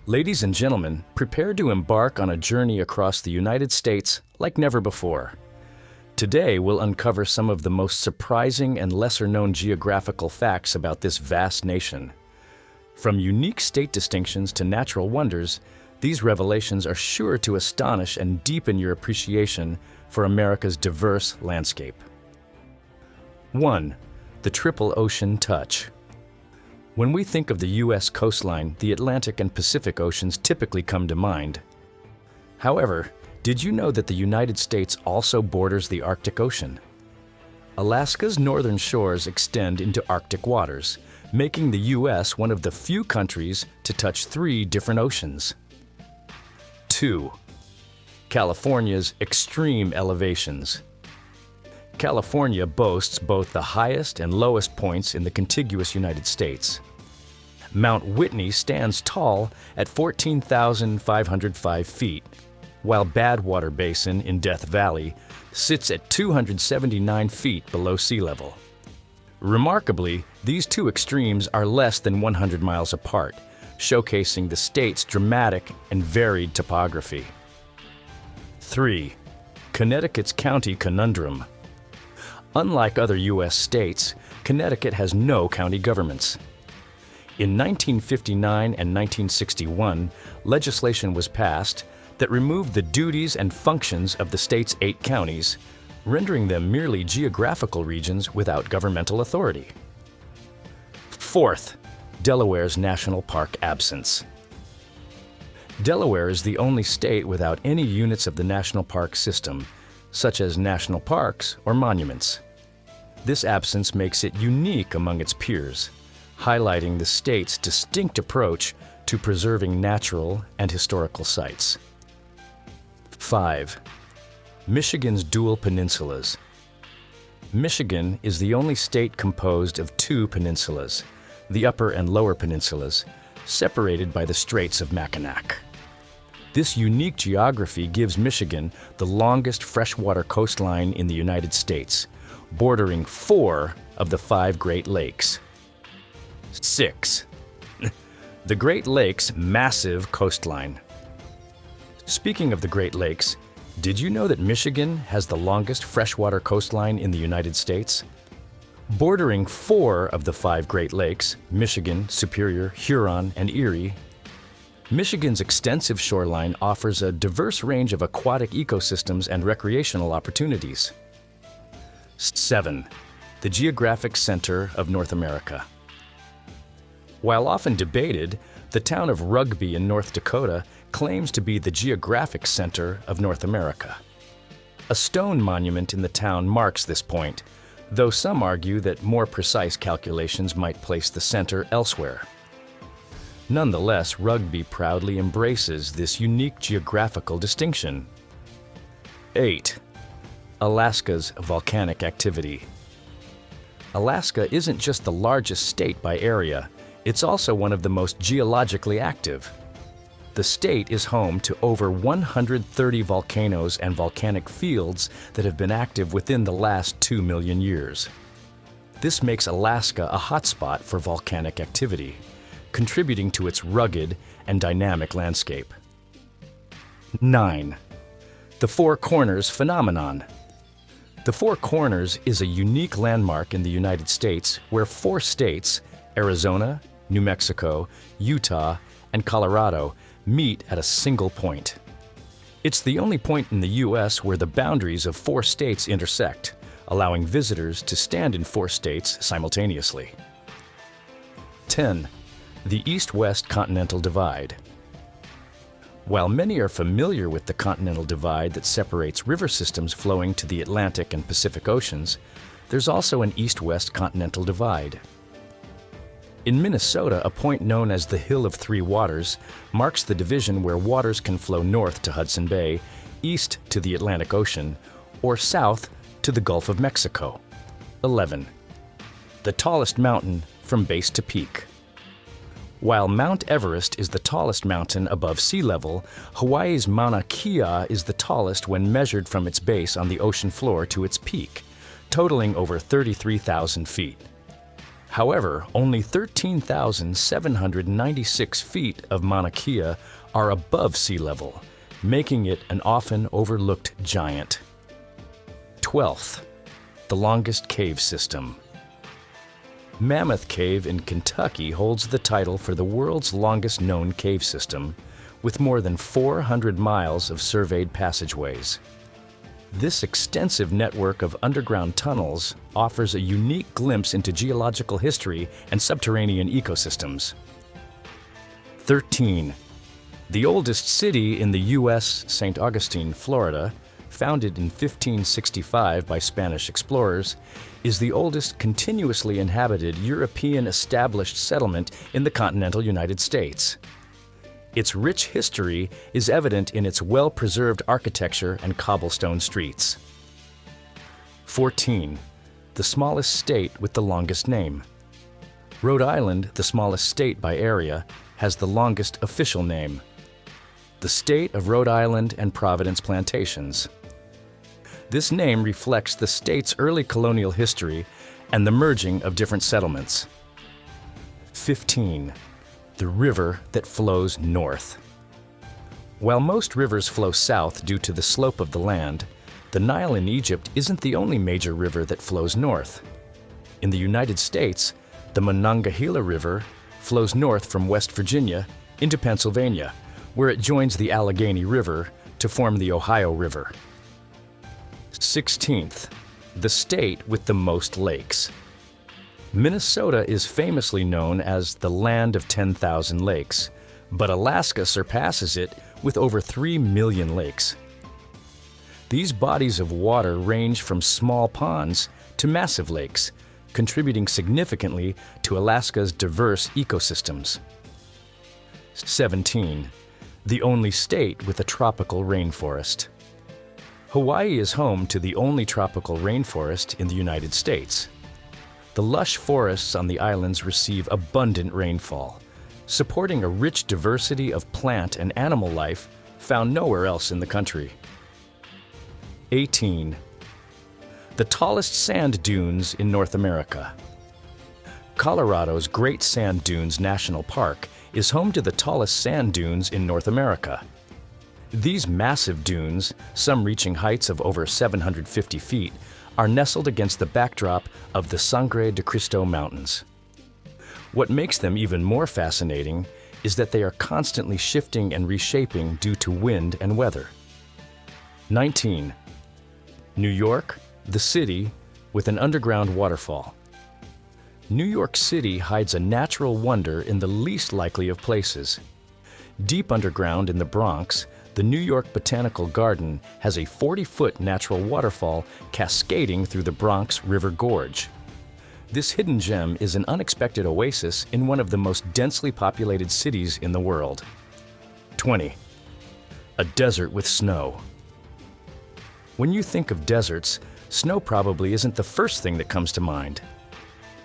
Ladies and gentlemen, prepare to embark on a journey across the United States like never before. Today, we'll uncover some of the most surprising and lesser-known geographical facts about this vast nation. From unique state distinctions to natural wonders, these revelations are sure to astonish and deepen your appreciation for America's diverse landscape. 1. The Triple Ocean Touch. When we think of the U.S. coastline, the Atlantic and Pacific Oceans typically come to mind. However, did you know that the United States also borders the Arctic Ocean? Alaska's northern shores extend into Arctic waters, making the U.S. one of the few countries to touch 3 different oceans. 2. California's extreme elevations. California boasts both the highest and lowest points in the contiguous United States. Mount Whitney stands tall at 14,505 feet, while Badwater Basin in Death Valley sits at 279 feet below sea level. Remarkably, these two extremes are less than 100 miles apart, showcasing the state's dramatic and varied topography. 3. Connecticut's County Conundrum. Unlike other U.S. states, Connecticut has no county governments. In 1959 and 1961, legislation was passed that removed the duties and functions of the state's 8 counties, rendering them merely geographical regions without governmental authority. 4th, Delaware's national park absence. Delaware is the only state without any units of the national park system, such as national parks or monuments. This absence makes it unique among its peers, highlighting the state's distinct approach to preserving natural and historical sites. 5. Michigan's dual peninsulas. Michigan is the only state composed of 2 peninsulas, the Upper and Lower Peninsulas, separated by the Straits of Mackinac. This unique geography gives Michigan the longest freshwater coastline in the United States, bordering 4 of the 5 Great Lakes. 6. The Great Lakes' massive coastline. Speaking of the Great Lakes, did you know that Michigan has the longest freshwater coastline in the United States? Bordering 4 of the 5 Great Lakes, Michigan, Superior, Huron, and Erie, Michigan's extensive shoreline offers a diverse range of aquatic ecosystems and recreational opportunities. 7. The geographic center of North America. While often debated, the town of Rugby in North Dakota claims to be the geographic center of North America. A stone monument in the town marks this point, though some argue that more precise calculations might place the center elsewhere. Nonetheless, Rugby proudly embraces this unique geographical distinction. 8. Alaska's volcanic activity. Alaska isn't just the largest state by area, it's also one of the most geologically active. The state is home to over 130 volcanoes and volcanic fields that have been active within the last 2 million years. This makes Alaska a hotspot for volcanic activity, contributing to its rugged and dynamic landscape. 9. The Four Corners phenomenon. The Four Corners is a unique landmark in the United States where 4 states, Arizona, New Mexico, Utah, and Colorado, meet at a single point. It's the only point in the U.S. where the boundaries of 4 states intersect, allowing visitors to stand in 4 states simultaneously. 10. The East-West Continental Divide. While many are familiar with the Continental Divide that separates river systems flowing to the Atlantic and Pacific Oceans, there's also an East-West Continental Divide. In Minnesota, a point known as the Hill of 3 Waters marks the division where waters can flow north to Hudson Bay, east to the Atlantic Ocean, or south to the Gulf of Mexico. 11. The tallest mountain from base to peak. While Mount Everest is the tallest mountain above sea level, Hawaii's Mauna Kea is the tallest when measured from its base on the ocean floor to its peak, totaling over 33,000 feet. However, only 13,796 feet of Mauna Kea are above sea level, making it an often overlooked giant. 12th, the longest cave system. Mammoth Cave in Kentucky holds the title for the world's longest known cave system, with more than 400 miles of surveyed passageways. This extensive network of underground tunnels offers a unique glimpse into geological history and subterranean ecosystems. 13. The oldest city in the U.S., St. Augustine, Florida, founded in 1565 by Spanish explorers, is the oldest continuously inhabited European established settlement in the continental United States. Its rich history is evident in its well-preserved architecture and cobblestone streets. 14. The smallest state with the longest name. Rhode Island, the smallest state by area, has the longest official name: the State of Rhode Island and Providence Plantations. This name reflects the state's early colonial history and the merging of different settlements. 15. The river that flows north. While most rivers flow south due to the slope of the land, the Nile in Egypt isn't the only major river that flows north. In the United States, the Monongahela River flows north from West Virginia into Pennsylvania, where it joins the Allegheny River to form the Ohio River. 16th, the state with the most lakes. Minnesota is famously known as the land of 10,000 lakes, but Alaska surpasses it with over 3 million lakes. These bodies of water range from small ponds to massive lakes, contributing significantly to Alaska's diverse ecosystems. 17. The only state with a tropical rainforest. Hawaii is home to the only tropical rainforest in the United States. The lush forests on the islands receive abundant rainfall, supporting a rich diversity of plant and animal life found nowhere else in the country. 18. The tallest sand dunes in North America. Colorado's Great Sand Dunes National Park is home to the tallest sand dunes in North America. These massive dunes, some reaching heights of over 750 feet, are nestled against the backdrop of the Sangre de Cristo Mountains. What makes them even more fascinating is that they are constantly shifting and reshaping due to wind and weather. 19. New York, the city with an underground waterfall. New York City hides a natural wonder in the least likely of places. Deep underground in the Bronx, the New York Botanical Garden has a 40-foot natural waterfall cascading through the Bronx River Gorge. This hidden gem is an unexpected oasis in one of the most densely populated cities in the world. 20. A desert with snow. When you think of deserts, snow probably isn't the first thing that comes to mind.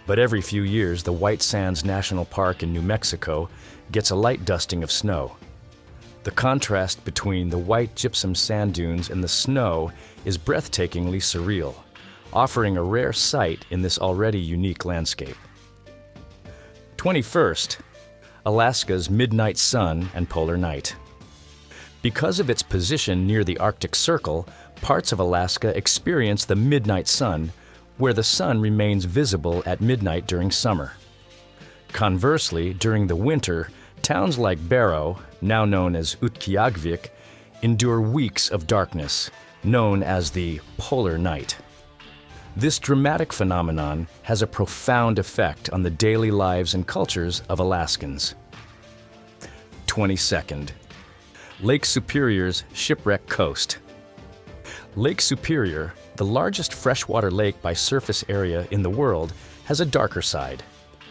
But every few years, the White Sands National Park in New Mexico gets a light dusting of snow. The contrast between the white gypsum sand dunes and the snow is breathtakingly surreal, offering a rare sight in this already unique landscape. 21st, Alaska's midnight sun and polar night. Because of its position near the Arctic Circle, parts of Alaska experience the midnight sun, where the sun remains visible at midnight during summer. Conversely, during the winter, towns like Barrow, now known as Utqiagvik, endure weeks of darkness, known as the polar night. This dramatic phenomenon has a profound effect on the daily lives and cultures of Alaskans. 22nd, Lake Superior's Shipwreck Coast. Lake Superior, the largest freshwater lake by surface area in the world, has a darker side,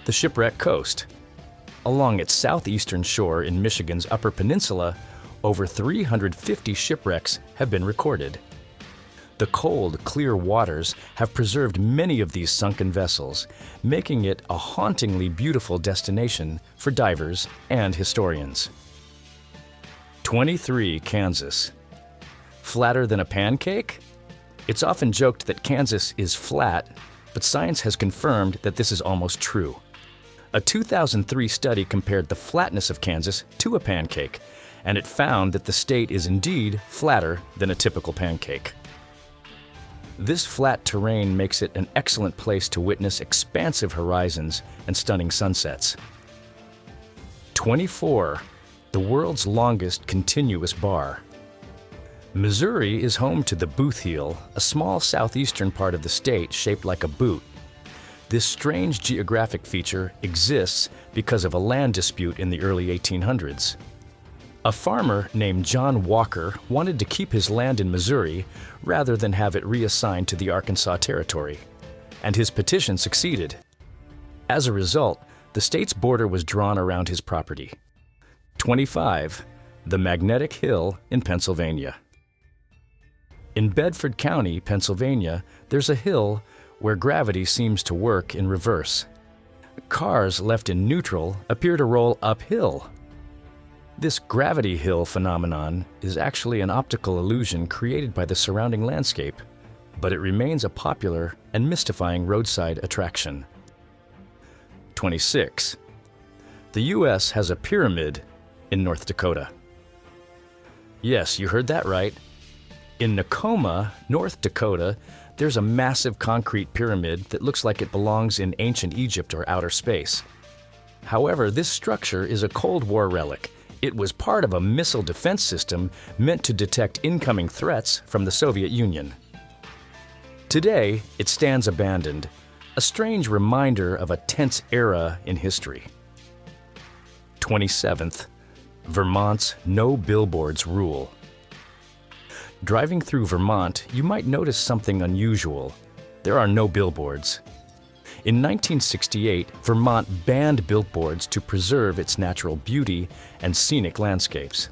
the Shipwreck Coast. Along its southeastern shore in Michigan's Upper Peninsula, over 350 shipwrecks have been recorded. The cold, clear waters have preserved many of these sunken vessels, making it a hauntingly beautiful destination for divers and historians. 23. Kansas. Flatter than a pancake? It's often joked that Kansas is flat, but science has confirmed that this is almost true. A 2003 study compared the flatness of Kansas to a pancake, and it found that the state is indeed flatter than a typical pancake. This flat terrain makes it an excellent place to witness expansive horizons and stunning sunsets. 24. The world's longest continuous bar. Missouri is home to the Boot Heel, a small southeastern part of the state shaped like a boot. This strange geographic feature exists because of a land dispute in the early 1800s. A farmer named John Walker wanted to keep his land in Missouri rather than have it reassigned to the Arkansas Territory, and his petition succeeded. As a result, the state's border was drawn around his property. 25. The Magnetic Hill in Pennsylvania. In Bedford County, Pennsylvania, there's a hill where gravity seems to work in reverse. Cars left in neutral appear to roll uphill. This gravity hill phenomenon is actually an optical illusion created by the surrounding landscape, but it remains a popular and mystifying roadside attraction. 26. The U.S. has a pyramid in North Dakota. Yes, you heard that right. In Nakoma, North Dakota, there's a massive concrete pyramid that looks like it belongs in ancient Egypt or outer space. However, this structure is a Cold War relic. It was part of a missile defense system meant to detect incoming threats from the Soviet Union. Today, it stands abandoned, a strange reminder of a tense era in history. 27th, Vermont's no billboards rule. Driving through Vermont, you might notice something unusual. There are no billboards. In 1968, Vermont banned billboards to preserve its natural beauty and scenic landscapes.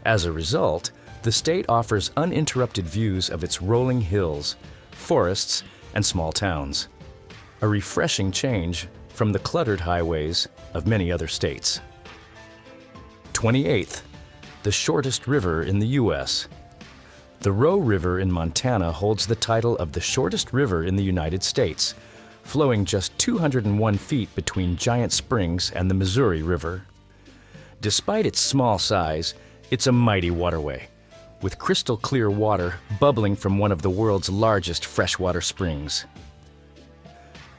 As a result, the state offers uninterrupted views of its rolling hills, forests, and small towns. A refreshing change from the cluttered highways of many other states. 28th, the shortest river in the U.S. The Roe River in Montana holds the title of the shortest river in the United States, flowing just 201 feet between Giant Springs and the Missouri River. Despite its small size, it's a mighty waterway, with crystal clear water bubbling from one of the world's largest freshwater springs.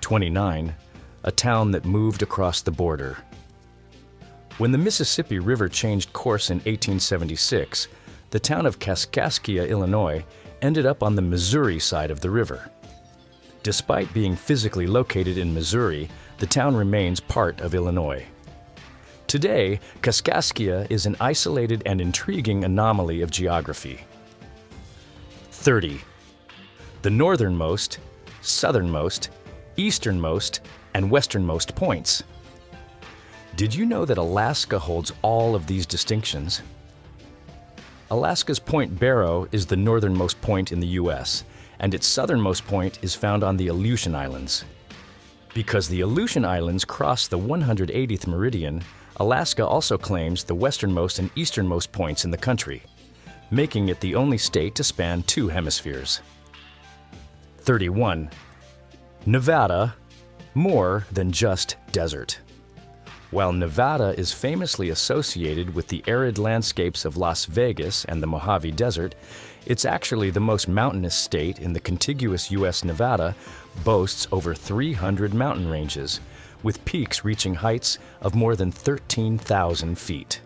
29. A town that moved across the border. When the Mississippi River changed course in 1876, the town of Kaskaskia, Illinois, ended up on the Missouri side of the river. Despite being physically located in Missouri, the town remains part of Illinois. Today, Kaskaskia is an isolated and intriguing anomaly of geography. 30. The northernmost, southernmost, easternmost, and westernmost points. Did you know that Alaska holds all of these distinctions? Alaska's Point Barrow is the northernmost point in the U.S., and its southernmost point is found on the Aleutian Islands. Because the Aleutian Islands cross the 180th meridian, Alaska also claims the westernmost and easternmost points in the country, making it the only state to span two hemispheres. 31. Nevada, more than just desert. While Nevada is famously associated with the arid landscapes of Las Vegas and the Mojave Desert, it's actually the most mountainous state in the contiguous U.S. Nevada boasts over 300 mountain ranges, with peaks reaching heights of more than 13,000 feet.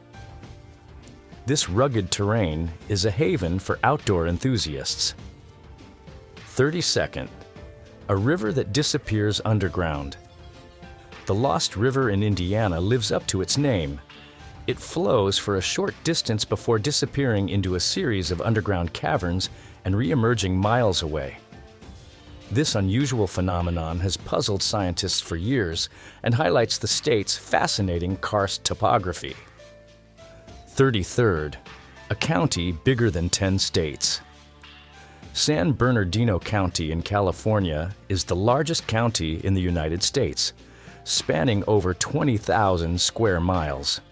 This rugged terrain is a haven for outdoor enthusiasts. 32nd, a river that disappears underground. The Lost River in Indiana lives up to its name. It flows for a short distance before disappearing into a series of underground caverns and re-emerging miles away. This unusual phenomenon has puzzled scientists for years and highlights the state's fascinating karst topography. 33rd, a county bigger than 10 states. San Bernardino County in California is the largest county in the United States, spanning over 20,000 square miles.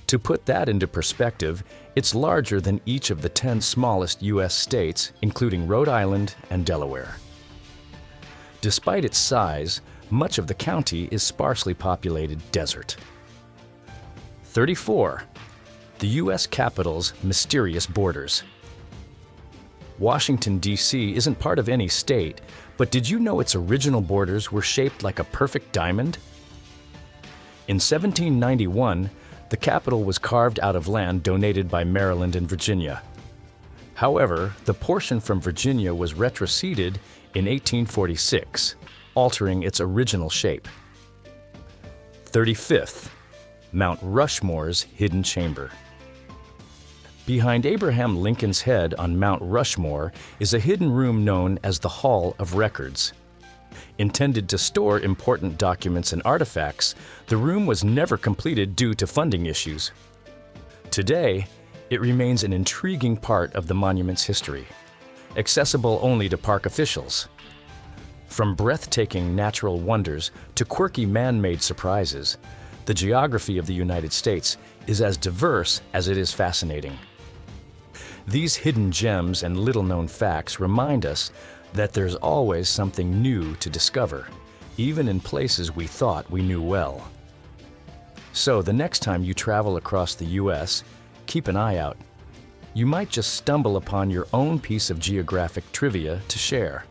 To put that into perspective, it's larger than each of the 10 smallest U.S. states, including Rhode Island and Delaware. Despite its size, much of the county is sparsely populated desert. 34. The U.S. Capitol's mysterious borders. Washington, D.C. isn't part of any state, but did you know its original borders were shaped like a perfect diamond? In 1791, the Capitol was carved out of land donated by Maryland and Virginia. However, the portion from Virginia was retroceded in 1846, altering its original shape. 35th. Mount Rushmore's hidden chamber. Behind Abraham Lincoln's head on Mount Rushmore is a hidden room known as the Hall of Records. Intended to store important documents and artifacts, the room was never completed due to funding issues. Today, it remains an intriguing part of the monument's history, accessible only to park officials. From breathtaking natural wonders to quirky man-made surprises, the geography of the United States is as diverse as it is fascinating. These hidden gems and little-known facts remind us that there's always something new to discover, even in places we thought we knew well. So the next time you travel across the U.S., keep an eye out. You might just stumble upon your own piece of geographic trivia to share.